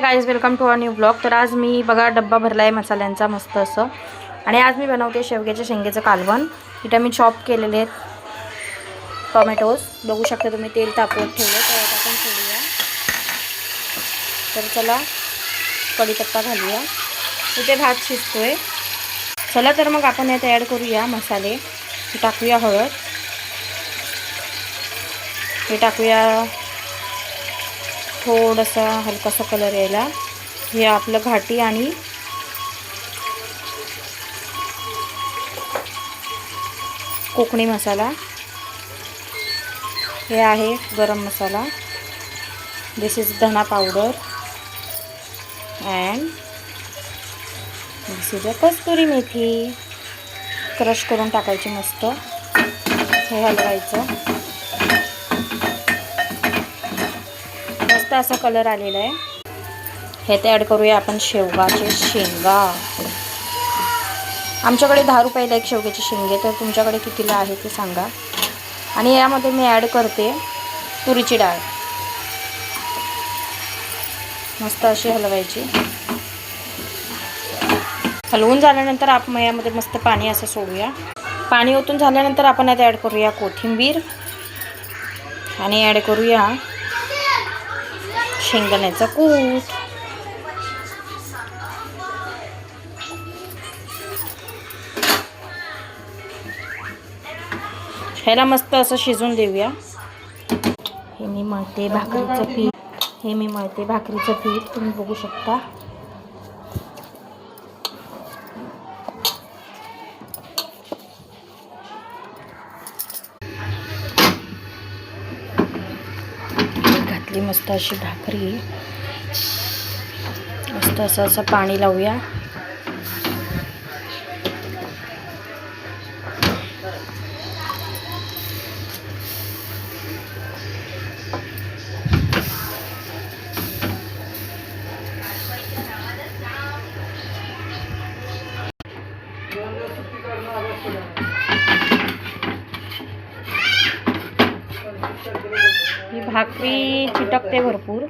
Guys, welcome to a new blog. तर आज मी बघा डब्बा भरला आहे मसाल्यांचा मस्त असं, आणि आज मी बनवते शेवग्याच्या शेंगेचं कालवण। इथं मी चॉप केलेले आहेत टोमॅटोज, बघू शकता तुम्ही। तेल तापवत ठेवले, तर टाकून ठेवूया। तर चला कढीपत्ता घालूया। इथे भात शिजतोय। चला तर मग आपण यात ॲड करूया मसाले। टाकूया हळद, हे टाकूया थोडासा हलकासा कलर यायला। हे आपलं घाटी आणि कोकणी मसाला, हे आहे गरम मसाला, दिस इज धना powder and this is Kasturi methi. Crush करून टाकायची मस्त, हे हलवायचं। मस्त असा कलर आलेला आहे। ह्यात ॲड करूया आपण शेवगाचे शेंगा। आमच्याकडे 10 रुपयाला एक शेवग्याची शेंगे, तर तुमच्याकडे कितीला आहे ते सांगा। आणि यामध्ये मी ॲड करते तुरीची डाळ। मस्त अशी हलवायची। हलवून झाल्यानंतर आपण यामध्ये मस्त पाणी असं सोडूया। पाणी ओतून झाल्यानंतर आपण यात ॲड करूया कोथिंबीर आणि ॲड करूया शेंगदाण्याचा कूट। ह्याला मस्त असं शिजून देऊया। हे मी मळते भाकरीचं पीठ, तुम्ही बघू शकता। घातली मस्त अशी भाकरी, मस्त असं पाणी लावूया। ही भाकरी चिटकते भरपूर।